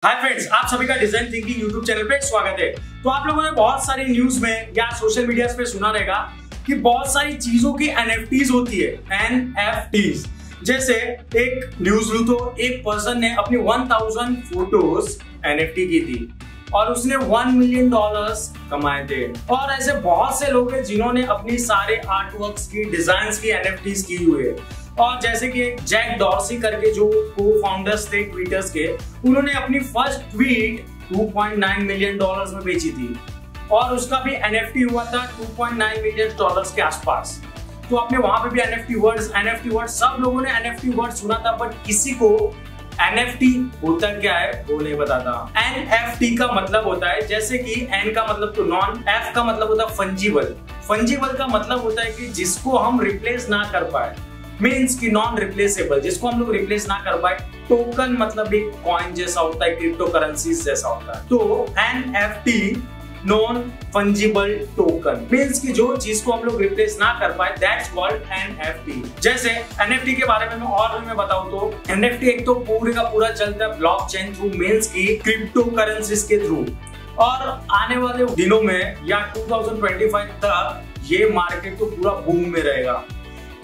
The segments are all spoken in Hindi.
हाय फ्रेंड्स, आप सभी का डिजाइन थिंकिंग यूट्यूब चैनल पे स्वागत है। तो आप लोगों ने बहुत सारी न्यूज में या सोशल मीडिया पे सुना रहेगा कि बहुत सारी चीजों की एनएफटीज होती है, एनएफटीज। जैसे एक न्यूज लू तो एक पर्सन ने अपनी 1000 फोटोज एनएफटी की थी और उसने $1 मिलियन कमाए थे। और ऐसे बहुत से लोग हैं जिन्होंने अपनी सारे आर्ट वर्क्स की डिजाइन्स की एनएफटीज की हुई है। और जैसे कि एक जैक डॉर्सी करके जो को फाउंडर्स थे ट्विटर्स के, उन्होंने अपनी फर्स्ट ट्वीट $2.9 मिलियन में बेची थी और उसका भी एनएफटी हुआ था $2.9 मिलियन के आसपास। तो आपने वहां पे भी एनएफटी वर्ड सब लोगों ने एनएफटी वर्ड सुना था, बट किसी को एनएफटी होता क्या है वो नहीं पता था। एनएफटी का मतलब होता है, जैसे कि एन का मतलब तो नॉन, एफ का मतलब होता है फंजीबल। फंजीबल का मतलब होता है कि जिसको हम रिप्लेस ना कर पाए, मीन्स कि नॉन रिप्लेसेबल, जिसको हम लोग रिप्लेस ना कर पाए। टोकन मतलब एक कॉइन जैसा होता है, क्रिप्टो करेंसीज जैसा होता है। तो NFT non fungible token means कि जो चीज को हम लोग रिप्लेस ना कर पाए, दैट्स कॉल्ड एनएफटी। जैसे एनएफटी के बारे में और भी मैं बताऊं तो एनएफटी एक तो पूरे का पूरा चलता है ब्लॉकचेन थ्रू, मीन्स की क्रिप्टो करेंसीज के थ्रू। और आने वाले दिनों में या 2025 तक ये मार्केट तो पूरा बूम में रहेगा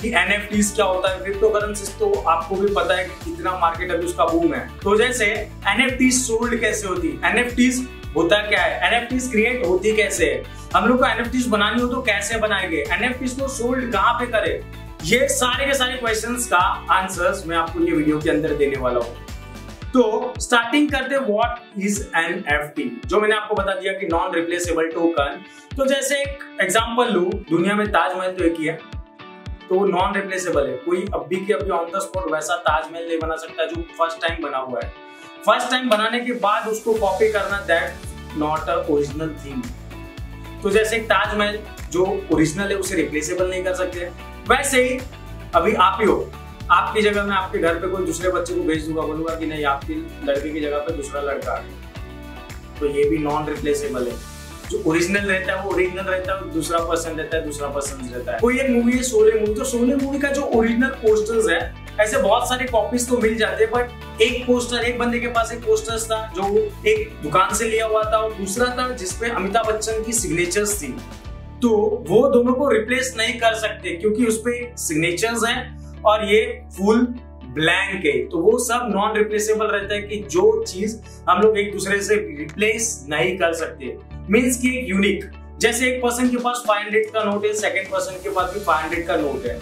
कि एनएफटीज क्या होता है। क्रिप्टो करेंसीज तो आपको भी पता है कि कितना मार्केट अभी उसका बूम है। तो जैसे एनएफटीज सोल्ड कैसे होती, एनएफटीज होता क्या है, एनएफटीज क्रिएट होती कैसे है, हम लोग को एनएफटीज बनानी हो तो कैसे बनाएंगे, एनएफटीज को सोल्ड कहाँ पे करें, ये सारे के सारे क्वेश्चंस का आंसर्स मैं आपको ये वीडियो के अंदर देने वाला हूँ। तो स्टार्टिंग करते व्हाट इज एनएफटी, जो मैंने आपको बता दिया कि नॉन रिप्लेसेबल टोकन। तो जैसे एक एग्जांपल लूं, दुनिया में ताजमहल तो एक ही है, तो नॉन रिप्लेसेबल है। कोई अभी के अभी ऑन द स्पॉट वैसा ताजमहल नहीं बना सकता जो फर्स्ट टाइम बना हुआ है। फर्स्ट टाइम बनाने के बाद उसको कॉपी करना, that not a original thing. तो जैसे एक ताजमहल जो ओरिजिनल है उसे रिप्लेसेबल नहीं कर सकते, वैसे ही अभी आप ही हो, आपकी जगह में आपके घर पे कोई दूसरे बच्चे को भेज दूंगा, बोलूंगा कि नहीं आपकी लड़के की जगह पे दूसरा लड़का आ गया, तो ये भी नॉन रिप्लेसेबल है। जो ओरिजिनल रहता है वो ओरिजिनल रहता है, दूसरा पर्सन रहता है दूसरा पर्सन रहता है। कोई एक मूवी है शोले मूवी, तो शोले मूवी का जो ओरिजिनल पोस्टर्स है, ऐसे बहुत सारे कॉपीज तो मिल जाते हैं, बट एक पोस्टर, एक बंदे के पास एक पोस्टर्स था जो एक दुकान से लिया हुआ था और दूसरा था जिसपे अमिताभ बच्चन की सिग्नेचर्स थी। तो वो दोनों को रिप्लेस नहीं कर सकते क्योंकि उसपे सिग्नेचर्स हैं और ये फुल ब्लैंक है। तो वो सब नॉन रिप्लेसेबल रहता है कि जो चीज हम लोग एक दूसरे से रिप्लेस नहीं कर सकते, मीन्स की एक यूनिक। जैसे एक पर्सन के पास 500 का नोट है, सेकंड पर्सन के पास भी 500 का नोट है,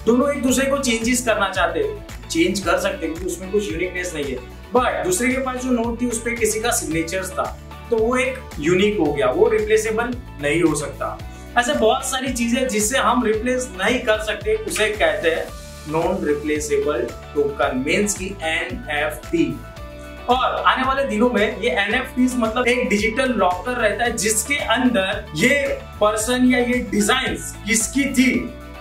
दोनों एक दूसरे को चेंजेस करना चाहते हैं, चेंज कर सकते हैं क्योंकि उसमें कुछ यूनिकनेस नहीं है, बट दूसरे के पास जो नोट थी उसपे किसी का सिग्नेचर्स था, तो वो एक यूनिक हो गया, वो रिप्लेसेबल नहीं हो सकता। ऐसे बहुत सारी चीजें जिससे हम रिप्लेस नहीं कर सकते उसे कहते हैं नॉन रिप्लेसेबल टोकन, मीन्स की एनएफटी। और आने वाले दिनों में ये एनएफटीज मतलब एक डिजिटल लॉकर रहता है जिसके अंदर ये पर्सन या ये डिजाइन्स किसकी थी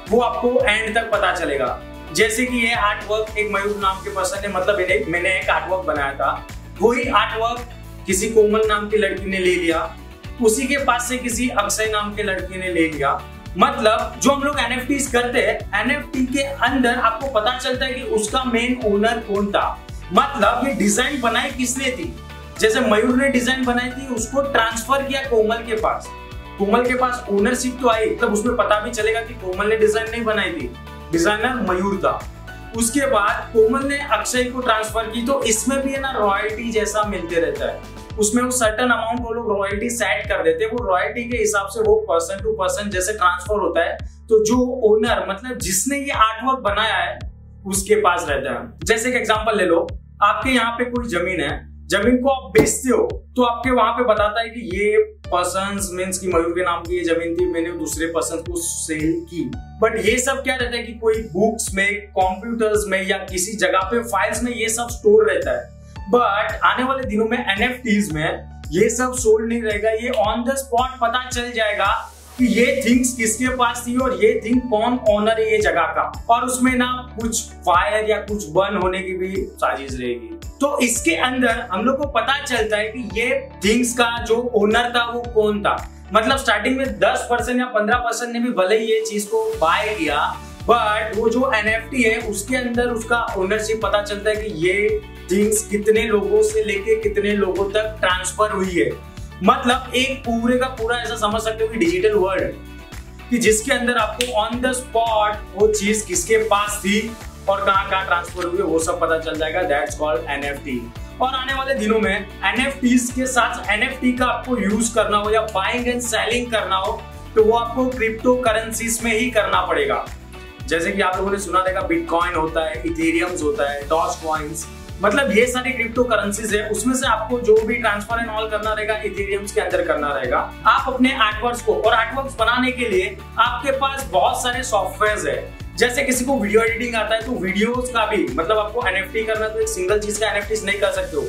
वो आपको एंड तक पता चलेगा। जैसे कि ये आर्टवर्क एक मयूर नाम के पर्सन ने, मतलब मैंने एक आर्टवर्क बनाया था, वही आर्टवर्क किसी कोमल नाम की लड़की ने ले लिया, उसी के पास से किसी अक्षय नाम के लड़की ने ले लिया। मतलब जो हम लोग एनएफटीज करते हैं, एनएफटी के अंदर आपको पता चलता है कि उसका मेन ओनर कौन था, मतलब ये डिजाइन बनाई किसने थी। जैसे मयूर ने डिजाइन बनाई थी, उसको ट्रांसफर किया कोमल के पास, कोमल के पास ओनरशिप तो आई, तब उसमें पता भी चलेगा कि कोमल ने डिजाइन नहीं बनाई थी, डिजाइनर मयूर था। उसके बाद कोमल ने अक्षय को ट्रांसफर की, तो इसमें भी है ना रॉयल्टी जैसा मिलते रहता है, उसमें वो सर्टेन अमाउंट वो लोग रॉयल्टी सेट कर देते हैं, वो रॉयल्टी के हिसाब से वो पर्सन टू पर्सन जैसे ट्रांसफर होता है। तो जो ओनर मतलब जिसने ये आर्टवर्क बनाया है उसके पास रहता है। जैसे एक एग्जांपल ले लो, आपके यहाँ पे कोई जमीन है, जमीन को आप बेचते हो तो आपके वहां पे बताता है कि ये पर्सन्स मींस की मयूर के नाम की ये जमीन थी, मैंने दूसरे पर्सन को सेल की। बट ये सब क्या रहता है कि कोई बुक्स में, कंप्यूटर्स में या किसी जगह पे फाइल्स में ये सब स्टोर रहता है। बट आने वाले दिनों में एनएफटीज में ये सब सोल्ड नहीं रहेगा, ये ऑन द स्पॉट पता चल जाएगा कि ये थिंग्स किसके पास थी और ये थिंग कौन ओनर है ये जगह का, और उसमें ना कुछ फायर या कुछ बर्न होने की भी साजिश रहेगी। तो इसके अंदर हम लोग को पता चलता है कि ये थिंग्स का जो ओनर था वो कौन था। मतलब स्टार्टिंग में 10% या 15% ने भी भले ही ये चीज को बाय किया, बट वो जो एनएफटी है उसके अंदर उसका ओनरशिप पता चलता है कि ये थिंग्स कितने लोगों से लेके कितने लोगों तक ट्रांसफर हुई है। मतलब एक पूरे का पूरा ऐसा समझ सकते हो कि डिजिटल वर्ल्ड कि जिसके अंदर आपको ऑन द स्पॉट वो चीज किसके पास थी और कहां कहां ट्रांसफर हुई है वो सब पता चल जाएगा। That's called NFT। और आने वाले दिनों में NFTs के साथ NFT का आपको यूज करना हो या बाइंग एंड सेलिंग करना हो तो वो आपको क्रिप्टो करेंसीज में ही करना पड़ेगा। जैसे कि आप लोगों ने सुना रहेगा बिटकॉइन होता है, इथेरियम्स होता है, डॉज कॉइन्स, मतलब ये सारी क्रिप्टो करेंसीज है। उसमें से आपको जो भी ट्रांसफर एंड ऑल करना रहेगा इथेरियम्स के अंदर करना रहेगा। आप अपने आर्टवर्क्स को और आर्टवर्क्स बनाने के लिए आपके पास बहुत सारे सॉफ्टवेयर है। जैसे किसी को वीडियो एडिटिंग आता है तो वीडियोस का भी मतलब आपको NFT करना तो एक सिंगल चीज का NFTs नहीं कर सकते हो।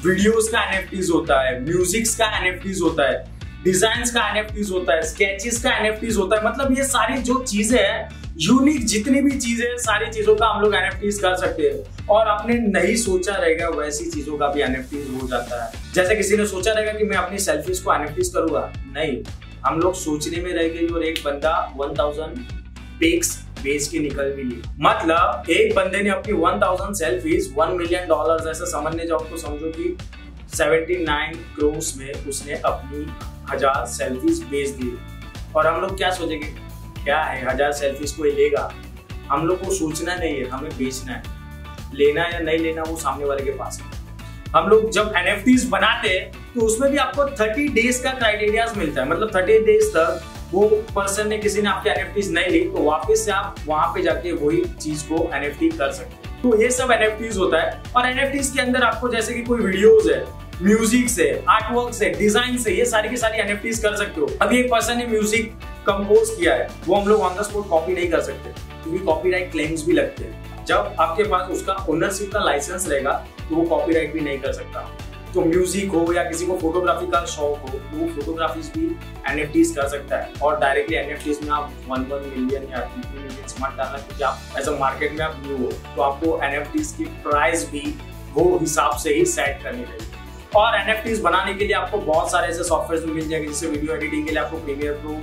वीडियोस का NFTs होता है, म्यूजिक्स का NFTs होता है, डिजाइन्स का NFTs होता है, स्केचेस का NFTs होता है। मतलब ये सारी जो चीजें हैं, यूनिक जितनी भी चीजें, सारी चीजों का हम लोग NFTs कर सकते हैं। और आपने नहीं सोचा रहेगा वैसी चीजों का भी NFTs हो जाता है। जैसे किसी ने सोचा रहेगा कि मैं अपनी सेल्फीज को NFTs करूंगा, नहीं, हम लोग सोचने में रह गए और एक बंदा 1000 पिक्स बेच के निकल भी लिए। मतलब एक बंदे ने अपनी 1000 सेल्फीज $1 मिलियन ऐसा समझने जाओ तो समझो कि 79 करोड़ में उसने अपनी 1000 सेल्फीज बेच दी। और हम लोग क्या सोचेंगे, क्या है 1000 सेल्फीज कोई लेगा? हम लोग को सोचना नहीं है, हमें बेचना है। लेना या नहीं लेना वो सामने वाले के पास है। हम लोग जब NFTs बनाते हैं तो उसमें भी आपको 30 डेज का क्राइटेरिया मिलता है। मतलब 30 डेज तक वो पर्सन ने, किसी ने आपके NFTs नहीं ली तो वापस से आप वहां पे जाके वही चीज को NFT कर सकते हैं। तो ये सब NFTs होता है। और NFTs के अंदर आपको जैसे कि कोई वीडियोस है, म्यूजिक से, आर्टवर्क से, डिजाइन से, ये सारी की सारी NFTs कर सकते हो। अभी एक पर्सन ने म्यूजिक कंपोज किया है, वो हम लोग ऑन द स्पॉट कॉपी नहीं कर सकते क्योंकि कॉपीराइट क्लेम्स भी लगते हैं। जब आपके पास उसका ओनरशिप का लाइसेंस रहेगा तो वो कॉपीराइट भी नहीं कर सकता। तो म्यूजिक हो या किसी को फोटोग्राफी का शौक हो तो वो फोटोग्राफीज भी NFTs कर सकता है। और डायरेक्टली NFTs में आप 1 मिलियन या 2 मिलियन मत डालना क्योंकि आप ऐसा मार्केट में आप न्यू हो तो आपको NFTs की प्राइस भी वो हिसाब से ही सेट करनी चाहिए। और NFTs बनाने के लिए आपको बहुत सारे ऐसे सॉफ्टवेयर मिल जाएंगे। जैसे वीडियो एडिटिंग के लिए आपको प्रीमियर प्रो,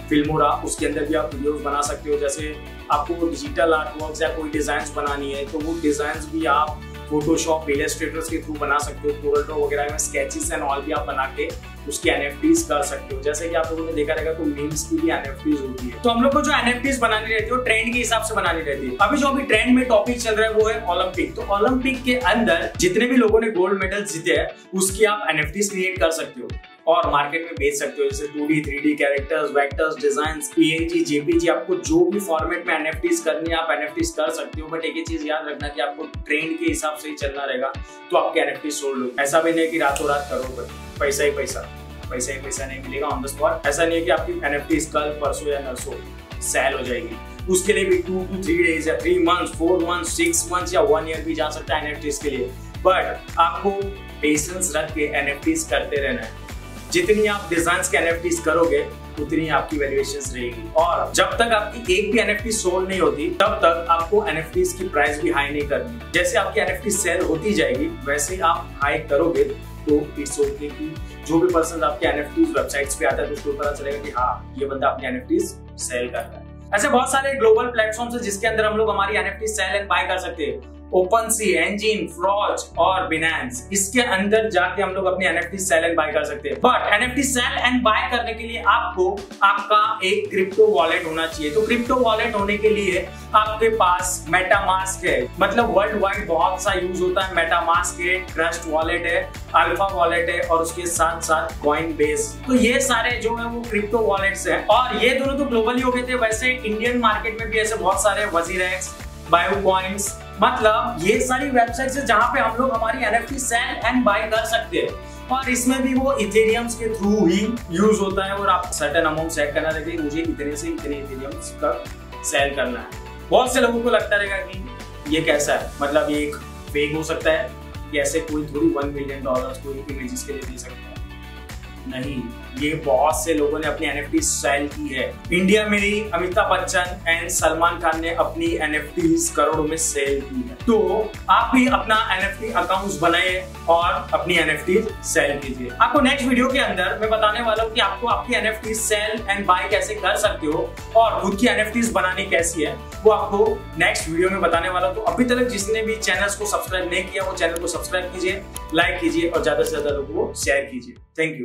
फिल्मोरा, उसके अंदर भी आप वीडियोस बना सकते हो। जैसे आपको डिजिटल आर्टवर्क्स या कोई डिजाइन बनानी है तो वो डिजाइन भी आप फोटोशॉप, इलस्ट्रेटर्स के थ्रू बना सकते हो। कोरल वगैरह में स्केचेस एंड ऑल भी आप बना के उसकी NFTs कर सकते हो। जैसे कि आप लोगों ने देखा रहेगा तो मीम्स की भी NFTs होती है। तो हम लोग को जो NFTs बनानी रहती है वो ट्रेंड के हिसाब से बनानी रहती है। अभी जो अभी ट्रेंड में टॉपिक चल रहा है वो है ओलंपिक। तो ओलंपिक के अंदर जितने भी लोगों ने गोल्ड मेडल जीते हैं उसकी आप NFTs क्रिएट कर सकते हो और मार्केट में बेच सकते हो। जैसे 2D, 3D characters, vectors, designs, PNG, JPG, आपको जो भी फॉर्मेट में NFTs करनी है आप NFTs कर सकते हो। बट एक ही चीज याद रखना कि आपको ट्रेंड के हिसाब से ही चलना रहेगा तो आपके NFTs सोल्ड हो। ऐसा भी नहीं कि रातों रात करो पैसा ही पैसा नहीं मिलेगा ऑन द स्पॉट। ऐसा नहीं है कि आपकी NFTs कल, परसों या नरसों सेल हो जाएगी। उसके लिए भी 2 to 3 days या 3 months, 4 months, 6 months या 1 year भी जा सकता है NFTs के लिए। बट आपको पेशेंस रख के NFTs करते रहना है। जितनी आप डिजाइन्स के NFTs करोगे उतनी आपकी वैल्यूएशंस रहेगी। और जब तक आपकी एक भी NFT सोल्ड नहीं होती तब तक आपको NFTs की प्राइस भी हाई नहीं करनी। जैसे आपकी NFT सेल होती जाएगी वैसे ही आप हाई करोगे तो इट्स ओके कि जो भी पर्सन आपके NFTs वेबसाइट्स पे आता है तो उसको पता चलेगा कि हाँ ये बंदा अपने NFTs सेल कर रहा है। ऐसे बहुत सारे ग्लोबल प्लेटफॉर्म्स है जिसके अंदर हम लोग हमारी NFT सेल एंड बाय कर सकते हैं। OpenSea, Engine, Froch और Binance, इसके अंदर जाके हम लोग अपनी NFT सेल एंड बाय कर सकते हैं। But NFT sale and buy करने के लिए आपको आपका एक क्रिप्टो वॉलेट होना चाहिए। तो क्रिप्टो वॉलेट होने के लिए आपके पास मेटामास्क है। मतलब वर्ल्ड वाइड बहुत सा यूज होता है। मेटामास्क है, ट्रस्ट वॉलेट है, अल्फा वॉलेट है और उसके साथ साथ कॉइनबेस। तो ये सारे जो है वो क्रिप्टो वॉलेट्स हैं और ये दोनों तो ग्लोबली हो गए थे। वैसे इंडियन मार्केट में भी ऐसे बहुत सारे वजीरेक्स, बायोकॉइन्स, मतलब ये सारी वेबसाइट्स है जहां पे हम लोग हमारी NFT सेल एंड बाय कर सकते हैं। और इसमें भी वो इथेरियम्स के थ्रू ही यूज होता है और आप सर्टेन अमाउंट सेट करना रहेगा कि मुझे इतने से इतने इथेरियम्स का सेल करना है। बहुत से लोगों को लगता रहेगा कि ये कैसा है, मतलब ये एक फेक हो सकता है कि ऐसे कोई थोड़ी $1 मिलियन कोई इमेजेस के लिए दे सकता है। नहीं, ये बहुत से लोगों ने अपनी NFT सेल की है। इंडिया में ही अमिताभ बच्चन एंड सलमान खान ने अपनी NFTs करोड़ों में सेल की है। तो आप भी अपना NFT अकाउंट बनाइए और अपनी NFT सेल कीजिए। आपको नेक्स्ट वीडियो के अंदर मैं बताने वाला हूँ कि आपको आपकी NFT सेल एंड बाय कैसे कर सकते हो और खुद की NFTs बनानी कैसी है, वो आपको नेक्स्ट वीडियो में बताने वाला हूँ। तो अभी तक जिसने भी चैनल को सब्सक्राइब नहीं किया वो चैनल को सब्सक्राइब कीजिए, लाइक कीजिए और ज्यादा से ज्यादा लोगों को शेयर कीजिए। Thank you.